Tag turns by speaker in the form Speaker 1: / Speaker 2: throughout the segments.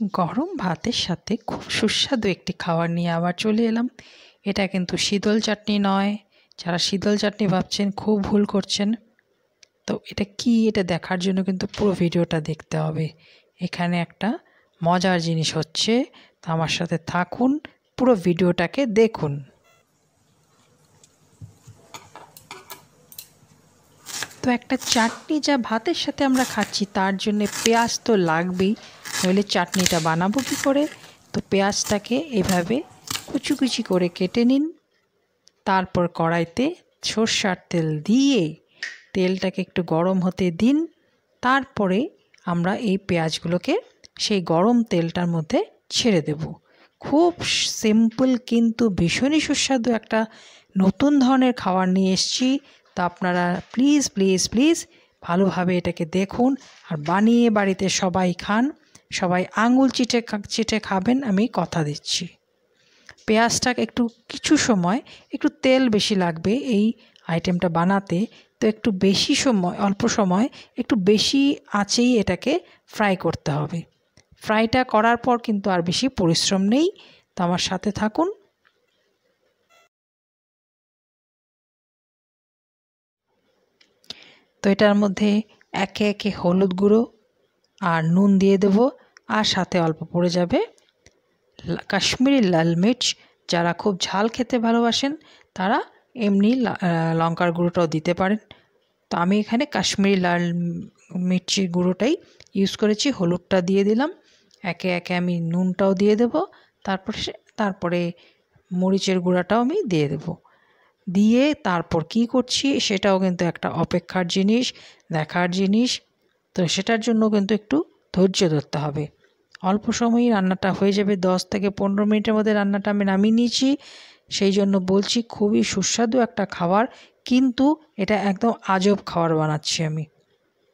Speaker 1: গরম ভাতের সাথে খুব সুস্বাদু একটি খাবার নিয়ে আবার চলে এলাম। এটা কিন্তু শীতল চাটনি নয়। যারা শীতল চাটনি ভাবছেন খুব ভুল করছেন। তো এটা কি, এটা দেখার জন্য কিন্তু পুরো ভিডিওটা দেখতে হবে। এখানে একটা মজার জিনিস হচ্ছে, তো আমার সাথে থাকুন, পুরো ভিডিওটাকে দেখুন। তো একটা চাটনি যা ভাতের সাথে আমরা খাচ্ছি তার জন্য পেঁয়াজ তো লাগবেই, নইলে চাটনিটা বানাবো কী করে। তো পেঁয়াজটাকে এভাবে কুচি কুচি করে কেটে নিন। তারপর কড়াইতে সর্ষের তেল দিয়ে তেলটাকে একটু গরম হতে দিন। তারপরে আমরা এই পেঁয়াজগুলোকে সেই গরম তেলটার মধ্যে ছেড়ে দেব। খুব সিম্পল কিন্তু ভীষণই সুস্বাদু একটা নতুন ধরনের খাবার নিয়ে এসেছি। তা আপনারা প্লিজ প্লিজ প্লিজ ভালোভাবে এটাকে দেখুন আর বানিয়ে বাড়িতে সবাই খান। সবাই আঙুল চিটে খাবেন, আমি কথা দিচ্ছি। পেঁয়াজটাকে একটু কিছু সময়, একটু তেল বেশি লাগবে এই আইটেমটা বানাতে, তো একটু বেশি সময়, অল্প সময় একটু বেশি আঁচেই এটাকে ফ্রাই করতে হবে। ফ্রাইটা করার পর কিন্তু আর বেশি পরিশ্রম নেই, তো আমার সাথে থাকুন। তো এটার মধ্যে একে একে হলুদ গুঁড়ো আর নুন দিয়ে দেব, আর সাথে অল্প পড়ে যাবে কাশ্মীরি লাল মির্চ। যারা খুব ঝাল খেতে ভালোবাসেন তারা এমনি লঙ্কার গুঁড়োটাও দিতে পারেন। তো আমি এখানে কাশ্মীরি লাল মির্চির গুঁড়োটাই ইউজ করেছি। হলুদটা দিয়ে দিলাম, একে একে আমি নুনটাও দিয়ে দেব, তারপরে মরিচের গুঁড়াটাও আমি দিয়ে দেব। দিয়ে তারপর কি করছি সেটাও কিন্তু একটা অপেক্ষার জিনিস, দেখার জিনিস। তো সেটার জন্য কিন্তু একটু ধৈর্য ধরতে হবে। অল্প সময়েই রান্নাটা হয়ে যাবে, 10 থেকে 15 মিনিটের মধ্যে রান্নাটা আমি নামিয়ে নিয়েছি। সেই জন্য বলছি খুবই সুস্বাদু একটা খাবার, কিন্তু এটা একদম আজব খাবার বানাচ্ছি আমি।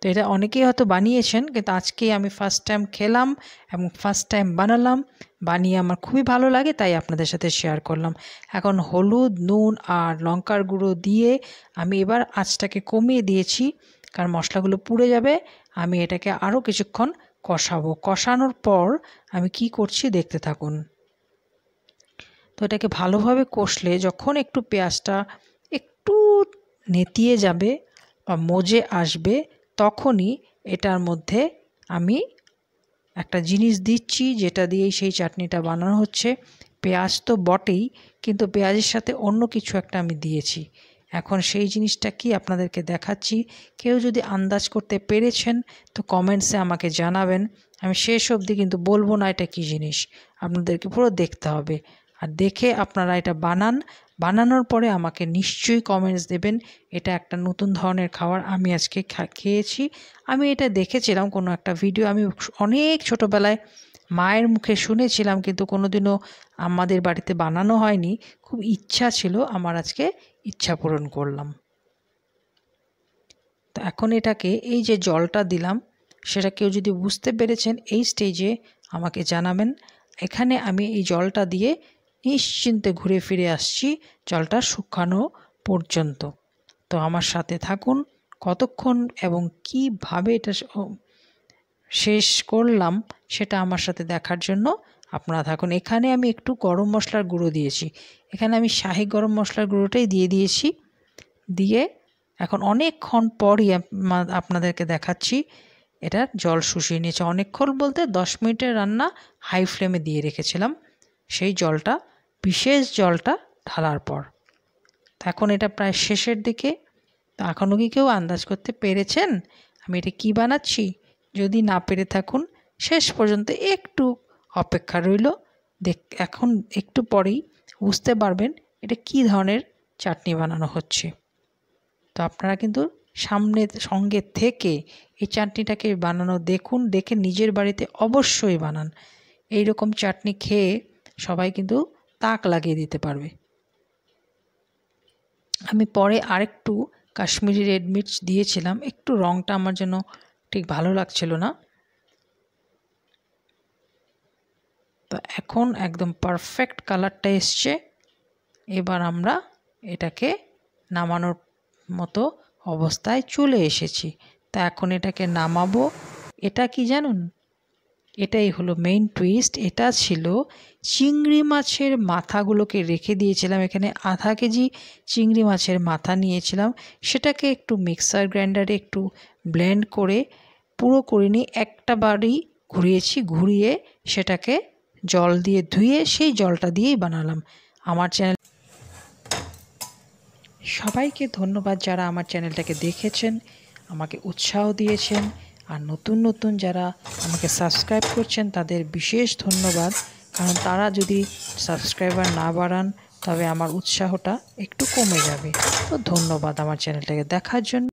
Speaker 1: তো এটা অনেকেই হয়তো বানিয়েছেন, কিন্তু আজকেই আমি ফার্স্ট টাইম খেলাম এবং ফার্স্ট টাইম বানালাম। বানিয়ে আমার খুবই ভালো লাগে, তাই আপনাদের সাথে শেয়ার করলাম। এখন হলুদ, নুন আর লঙ্কার গুঁড়ো দিয়ে আমি এবার আঁচটাকে কমিয়ে দিয়েছি, কারণ মশলাগুলো পুড়ে যাবে। আমি এটাকে আরও কিছুক্ষণ কষাবো। কষানোর পর আমি কি করছি দেখতে থাকুন। তো এটাকে ভালোভাবে কষলে যখন একটু পেঁয়াজটা একটু নেতিয়ে যাবে বা মজে আসবে, তখনই এটার মধ্যে আমি একটা জিনিস দিচ্ছি, যেটা দিয়েই সেই চাটনিটা বানানো হচ্ছে। পেঁয়াজ তো বটেই, কিন্তু পেঁয়াজের সাথে অন্য কিছু একটা আমি দিয়েছি। এখন সেই জিনিসটা কি আপনাদেরকে দেখাচ্ছি। কেউ যদি আন্দাজ করতে পেরেছেন তো কমেন্টসে আমাকে জানাবেন। আমি শেষ অবধি কিন্তু বলবো না এটা কী জিনিস, আপনাদেরকে পুরো দেখতে হবে। আর দেখে আপনারা এটা বানানোর পরে আমাকে নিশ্চয়ই কমেন্টস দেবেন। এটা একটা নতুন ধরনের খাবার আমি আজকে খেয়েছি। আমি এটা দেখেছিলাম কোনো একটা ভিডিও, আমি অনেক ছোটোবেলায় মায়ের মুখে শুনেছিলাম, কিন্তু কোনোদিনও আমাদের বাড়িতে বানানো হয়নি। খুব ইচ্ছা ছিল, আমার আজকে ইচ্ছা পূরণ করলাম। তো এখন এটাকে, এই যে জলটা দিলাম সেটা কেউ যদি বুঝতে পেরেছেন এই স্টেজে আমাকে জানাবেন। এখানে আমি এই জলটা দিয়ে নিশ্চিন্তে ঘুরে ফিরে আসছি জলটা শুকানো পর্যন্ত। তো আমার সাথে থাকুন কতক্ষণ এবং কিভাবে এটা শেষ করলাম সেটা আমার সাথে দেখার জন্য আপনারা থাকুন। এখানে আমি একটু গরম মশলার গুঁড়ো দিয়েছি, এখানে আমি শাহি গরম মশলার গুঁড়োটাই দিয়ে দিয়েছি। দিয়ে এখন অনেকক্ষণ পরই আপনাদেরকে দেখাচ্ছি এটা জল শুষিয়ে নিয়েছে। অনেকক্ষণ বলতে 10 মিনিটের রান্না হাই ফ্লেমে দিয়ে রেখেছিলাম সেই জলটা, বিশেষ জলটা ঢালার পর। এখন এটা প্রায় শেষের দিকে। তো এখনও কি কেউ আন্দাজ করতে পেরেছেন আমি এটা কী বানাচ্ছি? যদি না পেরে থাকুন শেষ পর্যন্ত একটু অপেক্ষা রইল। এখন একটু পরেই বুঝতে পারবেন এটা কী ধরনের চাটনি বানানো হচ্ছে। তো আপনারা কিন্তু সঙ্গে থেকে এই চাটনিটাকে বানানো দেখুন, দেখে নিজের বাড়িতে অবশ্যই বানান। এই রকম চাটনি খেয়ে সবাই কিন্তু তাক লাগিয়ে দিতে পারবে। আমি পরে আরেকটু কাশ্মীরি রেড মির্চ দিয়েছিলাম, একটু রঙটা আমার যেন ঠিক ভালো লাগছিল না। তো এখন একদম পারফেক্ট কালারটা এসছে। এবার আমরা এটাকে নামানোর মতো অবস্থায় চলে এসেছি। তা এখন এটাকে নামাবো। এটা কি জানুন, এটাই হলো মেইন টুইস্ট। এটা ছিল চিংড়ি মাছের মাথাগুলোকে রেখে দিয়েছিলাম, এখানে আধা কেজি চিংড়ি মাছের মাথা নিয়েছিলাম, সেটাকে একটু মিক্সার গ্রাইন্ডারে একটু ব্লেন্ড করে পুরো করিনি, একটা বারই ঘুরিয়েছি, ঘুরিয়ে সেটাকে জল দিয়ে ধুয়ে সেই জলটা দিয়েই বানালাম। আমার চ্যানেল সবাইকে ধন্যবাদ যারা আমার চ্যানেলটাকে দেখেছেন, আমাকে উৎসাহ দিয়েছেন, আর নতুন নতুন যারা আমাকে সাবস্ক্রাইব করছেন তাদের বিশেষ ধন্যবাদ, কারণ তারা যদি সাবস্ক্রাইবার না বাড়ান তবে আমার উৎসাহটা একটু কমে যাবে। তো ধন্যবাদ আমার চ্যানেলটাকে দেখার জন্য।